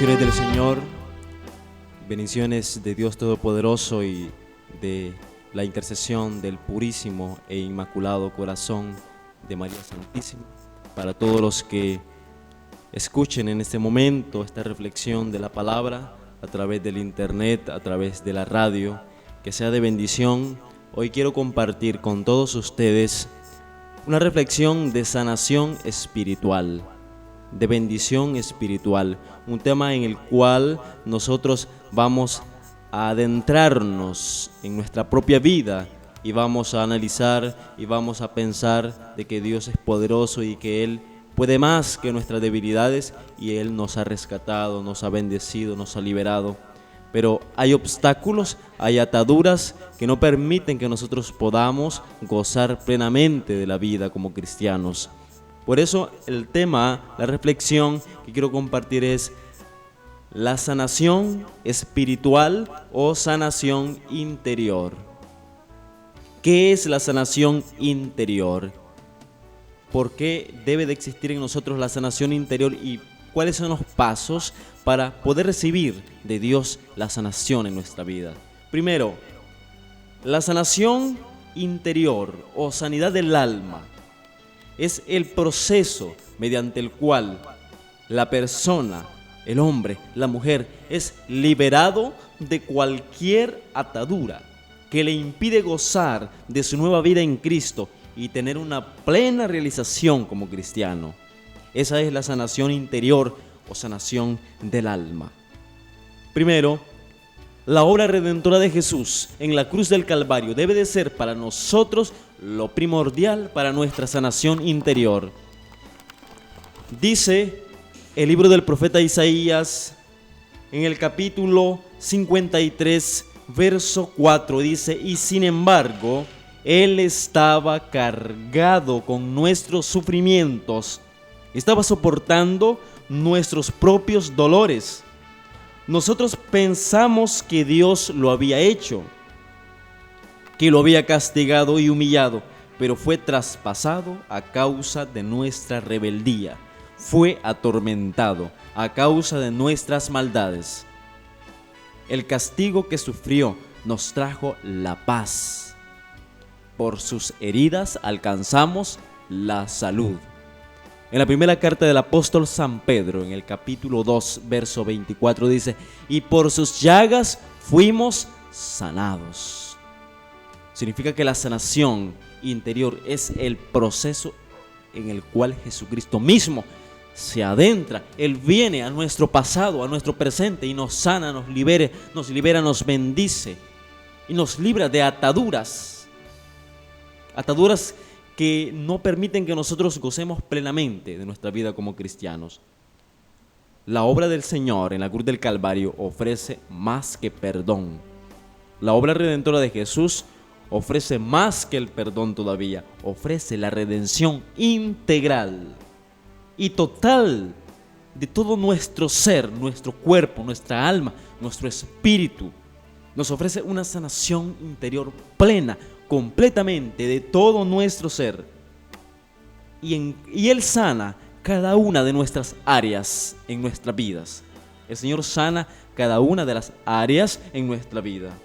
Bendiciones del Señor, bendiciones de Dios Todopoderoso y de la intercesión del purísimo e inmaculado corazón de María Santísima, para todos los que escuchen en este momento esta reflexión de la palabra a través del internet, a través de la radio, que sea de bendición. Hoy quiero compartir con todos ustedes una reflexión de sanación espiritual, de bendición espiritual, un tema en el cual nosotros vamos a adentrarnos en nuestra propia vida y vamos a analizar y vamos a pensar de que Dios es poderoso y que Él puede más que nuestras debilidades y Él nos ha rescatado, nos ha bendecido, nos ha liberado. Pero hay obstáculos, hay ataduras que no permiten que nosotros podamos gozar plenamente de la vida como cristianos. Por eso el tema, la reflexión que quiero compartir es la sanación espiritual o sanación interior. ¿Qué es la sanación interior? ¿Por qué debe de existir en nosotros la sanación interior y cuáles son los pasos para poder recibir de Dios la sanación en nuestra vida? Primero, la sanación interior o sanidad del alma es el proceso mediante el cual la persona, el hombre, la mujer, es liberado de cualquier atadura que le impide gozar de su nueva vida en Cristo y tener una plena realización como cristiano. Esa es la sanación interior o sanación del alma. Primero, la obra redentora de Jesús en la cruz del Calvario debe de ser para nosotros lo primordial para nuestra sanación interior. Dice el libro del profeta Isaías en el capítulo 53, verso 4, dice: y sin embargo, Él estaba cargado con nuestros sufrimientos, estaba soportando nuestros propios dolores. Nosotros pensamos que Dios lo había hecho, que lo había castigado y humillado, pero fue traspasado a causa de nuestra rebeldía, fue atormentado a causa de nuestras maldades. El castigo que sufrió nos trajo la paz. Por sus heridas alcanzamos la salud. En la primera carta del apóstol San Pedro, en el capítulo 2, verso 24, dice: y por sus llagas fuimos sanados. Significa que la sanación interior es el proceso en el cual Jesucristo mismo se adentra. Él viene a nuestro pasado, a nuestro presente y nos sana, nos libera, nos bendice y nos libra de ataduras. Ataduras que no permiten que nosotros gocemos plenamente de nuestra vida como cristianos. La obra del Señor en la cruz del Calvario ofrece más que perdón. La obra redentora de Jesús ofrece más que el perdón todavía, ofrece la redención integral y total de todo nuestro ser, nuestro cuerpo, nuestra alma, nuestro espíritu. Nos ofrece una sanación interior plena, completamente de todo nuestro ser. Y Él sana cada una de nuestras áreas en nuestras vidas. El Señor sana cada una de las áreas en nuestra vida.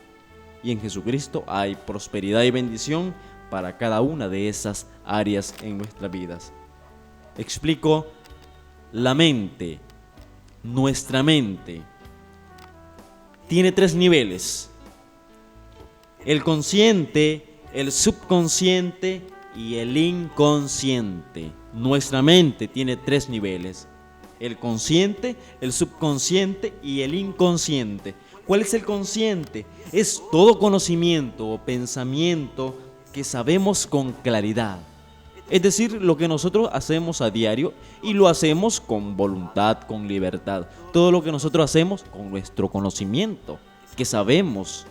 Y en Jesucristo hay prosperidad y bendición para cada una de esas áreas en nuestras vidas. Explico: la mente, nuestra mente, tiene 3 niveles: el consciente, el subconsciente y el inconsciente. Nuestra mente tiene 3 niveles: el consciente, el subconsciente y el inconsciente. ¿Cuál es el consciente? Es todo conocimiento o pensamiento que sabemos con claridad. Es decir, lo que nosotros hacemos a diario y lo hacemos con voluntad, con libertad. Todo lo que nosotros hacemos con nuestro conocimiento, que sabemos,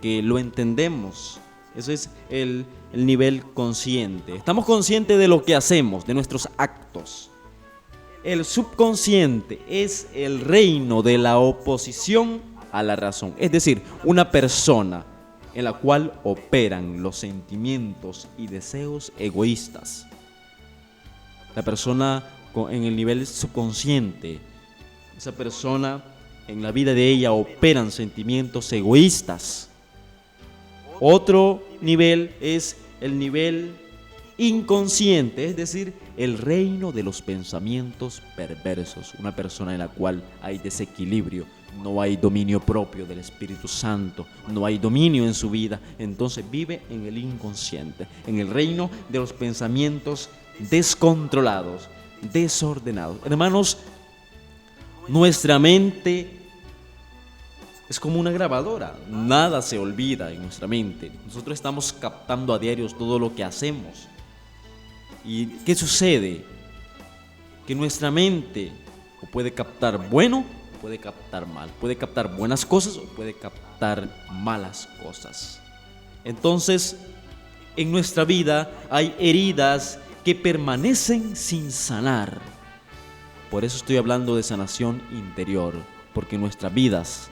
que lo entendemos. Eso es el nivel consciente. Estamos conscientes de lo que hacemos, de nuestros actos. El subconsciente es el reino de la oposición a la razón. Es decir, una persona en la cual operan los sentimientos y deseos egoístas. La persona en el nivel subconsciente Esa persona, en la vida de ella operan sentimientos egoístas. Otro nivel es el nivel inconsciente, es decir, el reino de los pensamientos perversos. Una persona en la cual hay desequilibrio, no hay dominio propio del Espíritu Santo, no hay dominio en su vida, entonces vive en el inconsciente, en el reino de los pensamientos descontrolados, desordenados. Hermanos, nuestra mente es como una grabadora, nada se olvida en nuestra mente. Nosotros estamos captando a diario todo lo que hacemos. ¿Y qué sucede? Que nuestra mente o puede captar bueno o puede captar mal, puede captar buenas cosas o puede captar malas cosas. Entonces, en nuestra vida hay heridas que permanecen sin sanar. Por eso estoy hablando de sanación interior, porque nuestras vidas,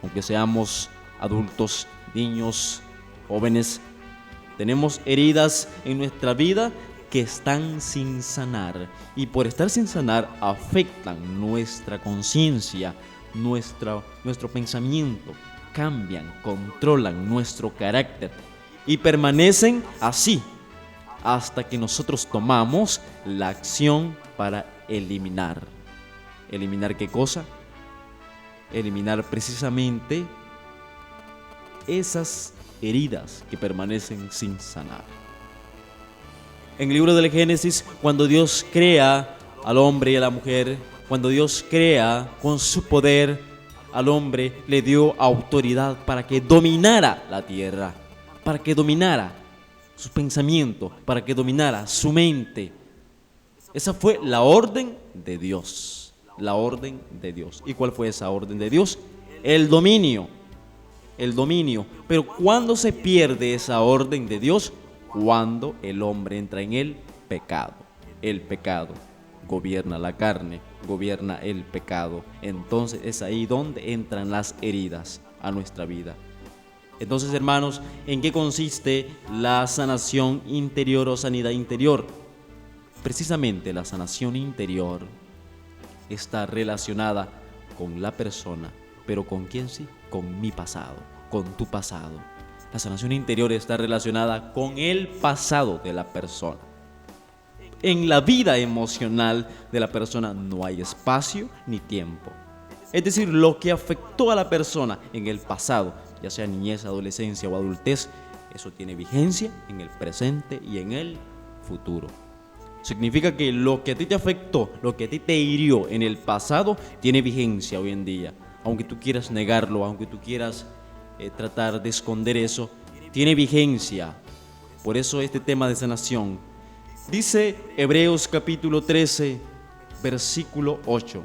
aunque seamos adultos, niños, jóvenes, tenemos heridas en nuestra vida que están sin sanar, y por estar sin sanar afectan nuestra conciencia, nuestro pensamiento, cambian, controlan nuestro carácter y permanecen así hasta que nosotros tomamos la acción para eliminar. ¿Eliminar qué cosa? Eliminar precisamente esas heridas que permanecen sin sanar. En el libro del Génesis, cuando Dios crea al hombre y a la mujer, cuando Dios crea con su poder al hombre, le dio autoridad para que dominara la tierra, para que dominara su pensamiento, para que dominara su mente. Esa fue la orden de Dios, la orden de Dios. ¿Y cuál fue esa orden de Dios? El dominio, el dominio. Pero ¿cuándo se pierde esa orden de Dios? Cuando el hombre entra en el pecado. El pecado gobierna la carne, gobierna el pecado. Entonces es ahí donde entran las heridas a nuestra vida. Entonces, hermanos, ¿en qué consiste la sanación interior o sanidad interior? Precisamente la sanación interior está relacionada con la persona, pero ¿con quién sí? Con mi pasado, con tu pasado. La sanación interior está relacionada con el pasado de la persona. En la vida emocional de la persona no hay espacio ni tiempo. Es decir, lo que afectó a la persona en el pasado, ya sea niñez, adolescencia o adultez, eso tiene vigencia en el presente y en el futuro. Significa que lo que a ti te afectó, lo que a ti te hirió en el pasado, tiene vigencia hoy en día. Aunque tú quieras negarlo, aunque tú quieras tratar de esconder eso, tiene vigencia. Por eso este tema de sanación. Dice Hebreos capítulo 13, versículo 8.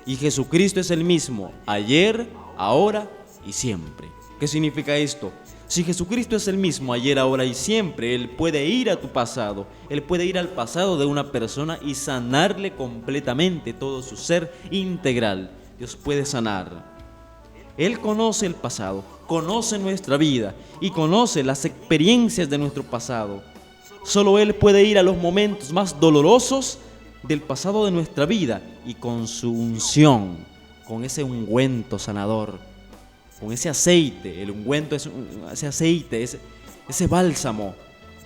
Y Jesucristo es el mismo, ayer, ahora y siempre. ¿Qué significa esto? Si Jesucristo es el mismo ayer, ahora y siempre, Él puede ir a tu pasado, Él puede ir al pasado de una persona y sanarle completamente todo su ser integral. Dios puede sanar. Él conoce el pasado, conoce nuestra vida y conoce las experiencias de nuestro pasado. Solo Él puede ir a los momentos más dolorosos del pasado de nuestra vida y con su unción, con ese ungüento sanador, con ese aceite. El ungüento es ese aceite, ese bálsamo,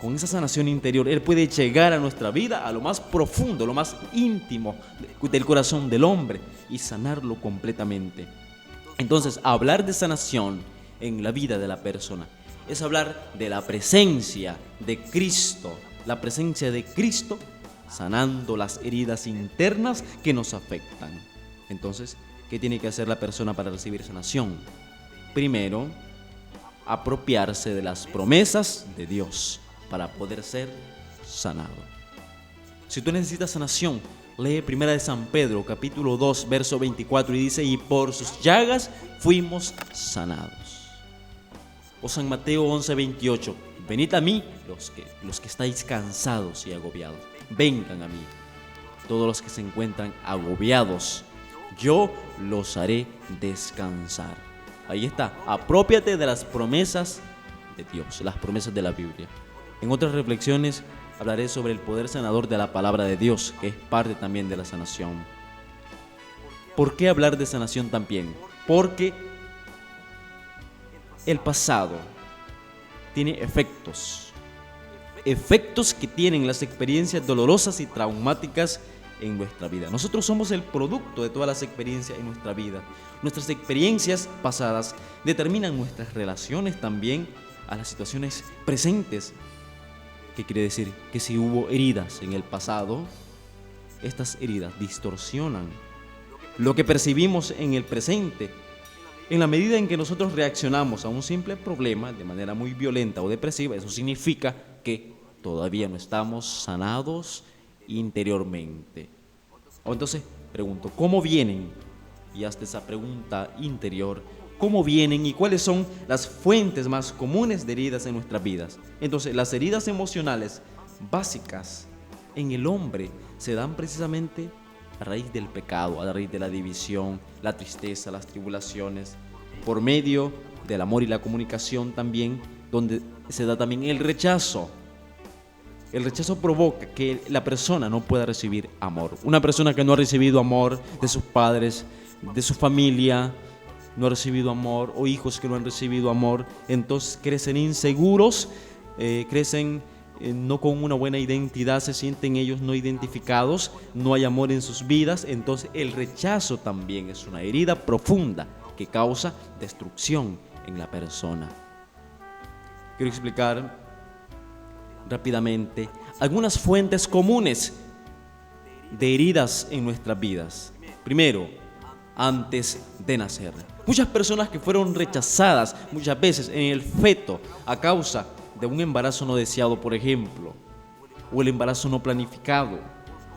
con esa sanación interior. Él puede llegar a nuestra vida, a lo más profundo, lo más íntimo del corazón del hombre y sanarlo completamente. Entonces, hablar de sanación en la vida de la persona es hablar de la presencia de Cristo, la presencia de Cristo sanando las heridas internas que nos afectan. Entonces, ¿qué tiene que hacer la persona para recibir sanación? Primero, apropiarse de las promesas de Dios para poder ser sanado. Si tú necesitas sanación, lee 1 de San Pedro, capítulo 2, verso 24, y dice: y por sus llagas fuimos sanados. O San Mateo 11, 28, venid a mí los que estáis cansados y agobiados. Vengan a mí, todos los que se encuentran agobiados, yo los haré descansar. Ahí está, aprópiate de las promesas de Dios, las promesas de la Biblia. En otras reflexiones hablaré sobre el poder sanador de la palabra de Dios, que es parte también de la sanación. ¿Por qué hablar de sanación también? Porque el pasado tiene efectos que tienen las experiencias dolorosas y traumáticas en nuestra vida. Nosotros somos el producto de todas las experiencias en nuestra vida. Nuestras experiencias pasadas determinan nuestras relaciones también a las situaciones presentes. ¿Qué quiere decir? Que si hubo heridas en el pasado, estas heridas distorsionan lo que percibimos en el presente. En la medida en que nosotros reaccionamos a un simple problema de manera muy violenta o depresiva, eso significa que todavía no estamos sanados interiormente. Entonces, pregunto, ¿cómo vienen? Y hazte esa pregunta interior, ¿cómo vienen y cuáles son las fuentes más comunes de heridas en nuestras vidas? Entonces, las heridas emocionales básicas en el hombre se dan precisamente a raíz del pecado, a raíz de la división, la tristeza, las tribulaciones, por medio del amor y la comunicación también, donde se da también el rechazo. El rechazo provoca que la persona no pueda recibir amor. Una persona que no ha recibido amor de sus padres, de su familia, no ha recibido amor, o hijos que no han recibido amor, entonces crecen inseguros, crecen no con una buena identidad, se sienten ellos no identificados, no hay amor en sus vidas. Entonces el rechazo también es una herida profunda que causa destrucción en la persona. Quiero explicar rápidamente algunas fuentes comunes de heridas en nuestras vidas. Primero, antes de nacer. Muchas personas que fueron rechazadas muchas veces en el feto a causa de un embarazo no deseado, por ejemplo, o el embarazo no planificado,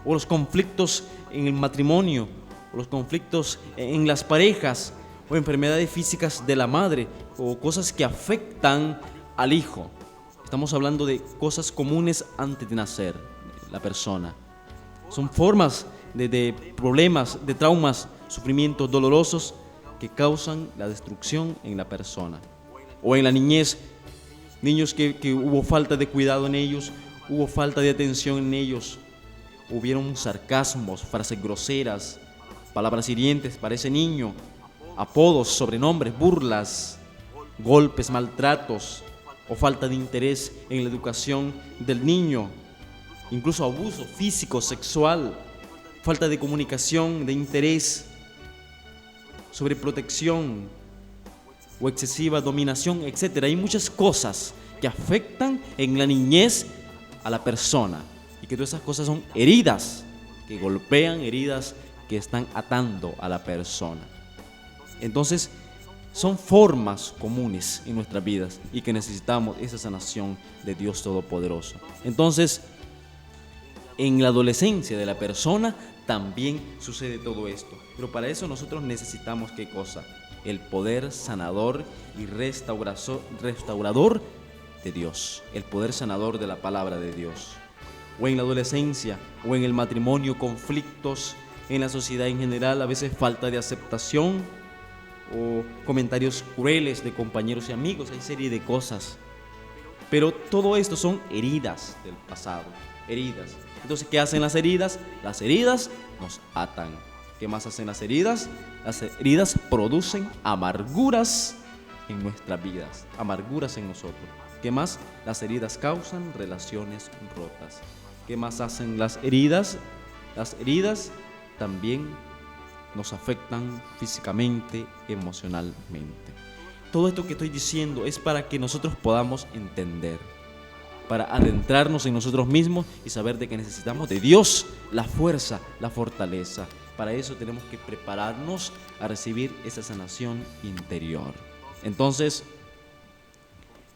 o los conflictos en el matrimonio, o los conflictos en las parejas, o enfermedades físicas de la madre, o cosas que afectan al hijo. Estamos hablando de cosas comunes antes de nacer la persona. Son formas de problemas, de traumas, sufrimientos dolorosos que causan la destrucción en la persona. O en la niñez, niños que hubo falta de cuidado en ellos, hubo falta de atención en ellos, hubieron sarcasmos, frases groseras, palabras hirientes para ese niño, apodos, sobrenombres, burlas, golpes, maltratos o falta de interés en la educación del niño, incluso abuso físico, sexual, falta de comunicación, de interés, sobreprotección o excesiva dominación, etc. Hay muchas cosas que afectan en la niñez a la persona y que todas esas cosas son heridas que golpean, heridas que están atando a la persona. Entonces, son formas comunes en nuestras vidas y que necesitamos esa sanación de Dios Todopoderoso. Entonces, en la adolescencia de la persona también sucede todo esto. Pero para eso nosotros necesitamos, ¿qué cosa? El poder sanador y restaurador de Dios. El poder sanador de la palabra de Dios. O en la adolescencia, o en el matrimonio, conflictos en la sociedad en general, a veces falta de aceptación, o comentarios crueles de compañeros y amigos, hay serie de cosas. Pero todo esto son heridas del pasado, heridas. Entonces, ¿qué hacen las heridas? Las heridas nos atan. ¿Qué más hacen las heridas? Las heridas producen amarguras en nuestras vidas, amarguras en nosotros. ¿Qué más? Las heridas causan relaciones rotas. ¿Qué más hacen las heridas? Las heridas también nos afectan físicamente, emocionalmente. Todo esto que estoy diciendo es para que nosotros podamos entender, para adentrarnos en nosotros mismos y saber de que necesitamos de Dios la fuerza, la fortaleza. Para eso tenemos que prepararnos a recibir esa sanación interior. Entonces,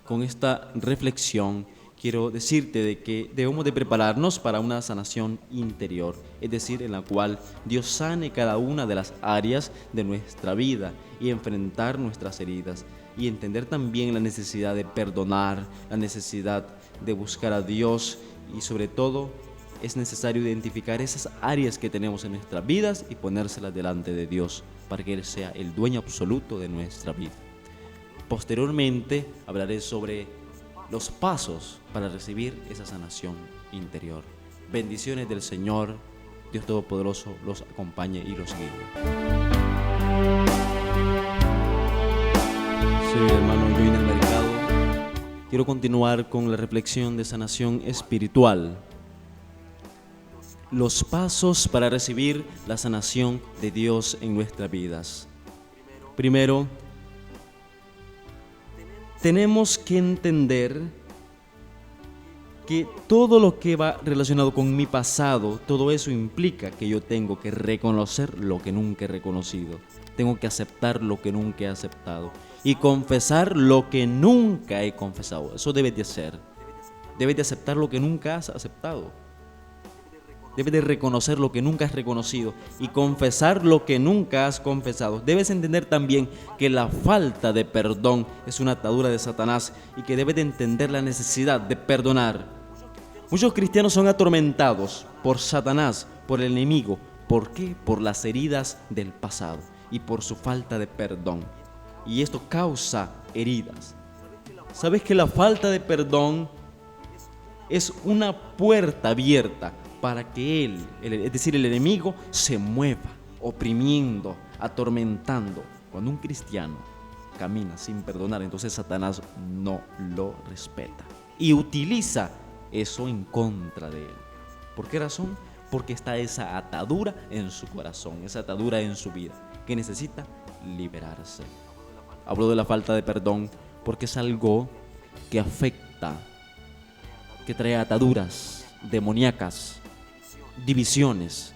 con esta reflexión quiero decirte de que debemos de prepararnos para una sanación interior, es decir, en la cual Dios sane cada una de las áreas de nuestra vida y enfrentar nuestras heridas y entender también la necesidad de perdonar, la necesidad de buscar a Dios y sobre todo es necesario identificar esas áreas que tenemos en nuestras vidas y ponérselas delante de Dios para que Él sea el dueño absoluto de nuestra vida. Posteriormente hablaré sobre los pasos para recibir esa sanación interior. Bendiciones del Señor Dios Todopoderoso los acompañe y los guíe. Soy el hermano Joiner Mercado. Quiero continuar con la reflexión de sanación espiritual. Los pasos para recibir la sanación de Dios en nuestras vidas. Primero, tenemos que entender que todo lo que va relacionado con mi pasado, todo eso implica que yo tengo que reconocer lo que nunca he reconocido. Tengo que aceptar lo que nunca he aceptado y confesar lo que nunca he confesado. Eso debes de hacer. Debes de aceptar lo que nunca has aceptado. Debes de reconocer lo que nunca has reconocido y confesar lo que nunca has confesado. Debes entender también que la falta de perdón es una atadura de Satanás y que debes de entender la necesidad de perdonar. Muchos cristianos son atormentados por Satanás, por el enemigo. ¿Por qué? Por las heridas del pasado y por su falta de perdón. Y esto causa heridas. ¿Sabes que la falta de perdón es una puerta abierta para que él, es decir, el enemigo, se mueva, oprimiendo, atormentando? Cuando un cristiano camina sin perdonar, entonces Satanás no lo respeta y utiliza eso en contra de él. ¿Por qué razón? Porque está esa atadura en su corazón, esa atadura en su vida, que necesita liberarse. Hablo de la falta de perdón porque es algo que afecta, que trae ataduras demoníacas, divisiones,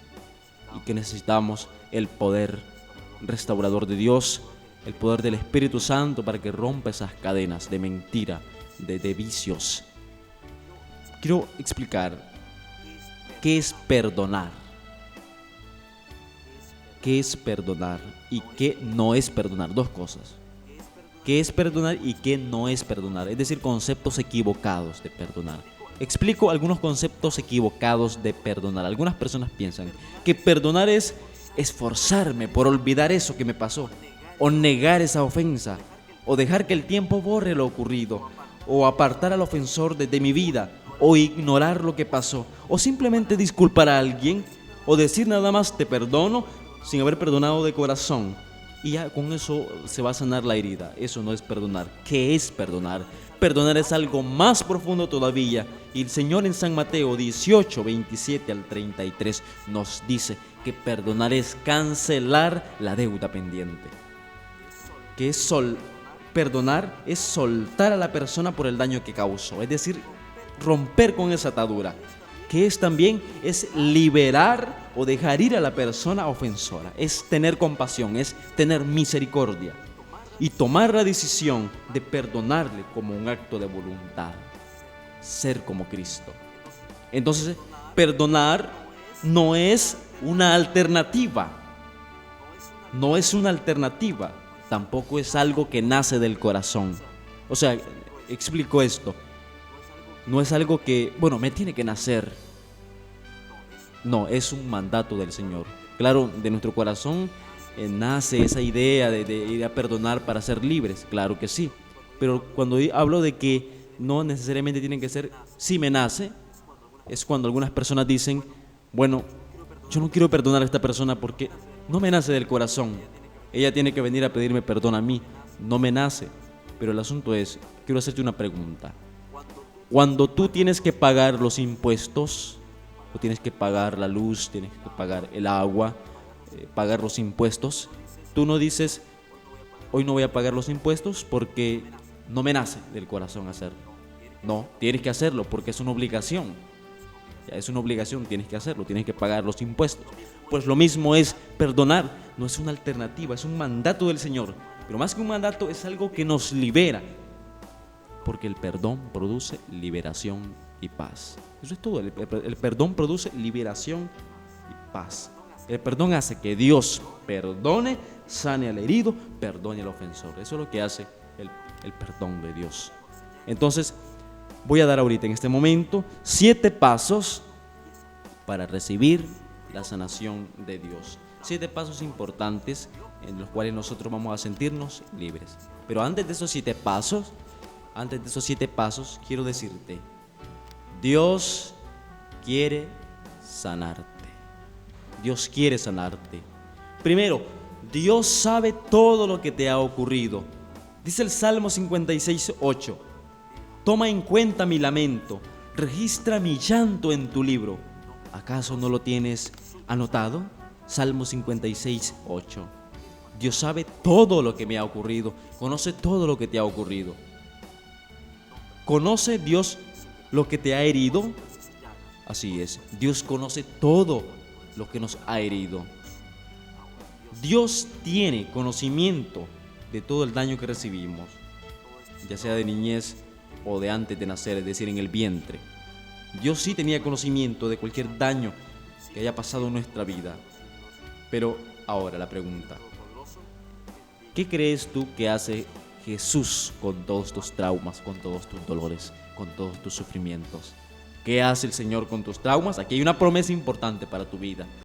y que necesitamos el poder restaurador de Dios, el poder del Espíritu Santo para que rompa esas cadenas de mentira, de vicios. Quiero explicar qué es perdonar. ¿Qué es perdonar y qué no es perdonar? Dos cosas. ¿Qué es perdonar y qué no es perdonar? Es decir, conceptos equivocados de perdonar. Explico algunos conceptos equivocados de perdonar. Algunas personas piensan que perdonar es esforzarme por olvidar eso que me pasó, o negar esa ofensa, o dejar que el tiempo borre lo ocurrido, o apartar al ofensor de mi vida, o ignorar lo que pasó, o simplemente disculpar a alguien, o decir nada más te perdono sin haber perdonado de corazón. Y ya con eso se va a sanar la herida. Eso no es perdonar. ¿Qué es perdonar? Perdonar es algo más profundo todavía. Y el Señor en San Mateo 18, 27 al 33 nos dice que perdonar es cancelar la deuda pendiente. Que es perdonar es soltar a la persona por el daño que causó. Es decir, romper con esa atadura. Que es también liberar o dejar ir a la persona ofensora. Es tener compasión, es tener misericordia. Y tomar la decisión de perdonarle como un acto de voluntad. Ser como Cristo. Entonces, perdonar no es una alternativa. No es una alternativa. Tampoco es algo que nace del corazón. O sea, explico esto. No es algo que, me tiene que nacer. No, es un mandato del Señor. Claro, de nuestro corazón nace esa idea de ir a perdonar para ser libres. Claro que sí. Pero cuando hablo de que no necesariamente tienen que ser, si me nace, es cuando algunas personas dicen, yo no quiero perdonar a esta persona porque no me nace del corazón. Ella tiene que venir a pedirme perdón a mí. No me nace. Pero el asunto es, quiero hacerte una pregunta. Cuando tú tienes que pagar los impuestos, o tienes que pagar la luz, tienes que pagar el agua, pagar los impuestos, tú no dices, hoy no voy a pagar los impuestos porque no me nace del corazón hacerlo. No, tienes que hacerlo porque es una obligación. Ya es una obligación, tienes que hacerlo, tienes que pagar los impuestos. Pues lo mismo es perdonar, no es una alternativa, es un mandato del Señor. Pero más que un mandato, es algo que nos libera. Porque el perdón produce liberación y paz. Eso es todo. El perdón produce liberación y paz. El perdón hace que Dios perdone, sane al herido, perdone al ofensor. Eso es lo que hace el perdón de Dios. Entonces, voy a dar ahorita en este momento 7 pasos para recibir la sanación de Dios. 7 pasos importantes en los cuales nosotros vamos a sentirnos libres. Pero antes de esos 7 pasos, quiero decirte, Dios quiere sanarte. Dios quiere sanarte. Primero, Dios sabe todo lo que te ha ocurrido. Dice el Salmo 56:8: toma en cuenta mi lamento, registra mi llanto en tu libro. ¿Acaso no lo tienes anotado? Salmo 56:8. Dios sabe todo lo que me ha ocurrido, conoce todo lo que te ha ocurrido. ¿Conoce Dios lo que te ha herido? Así es, Dios conoce todo lo que nos ha herido. Dios tiene conocimiento de todo el daño que recibimos, ya sea de niñez o de antes de nacer, es decir, en el vientre. Dios sí tenía conocimiento de cualquier daño que haya pasado en nuestra vida. Pero ahora la pregunta: ¿qué crees tú que hace Jesús con todos tus traumas, con todos tus dolores, con todos tus sufrimientos? ¿Qué hace el Señor con tus traumas? Aquí hay una promesa importante para tu vida.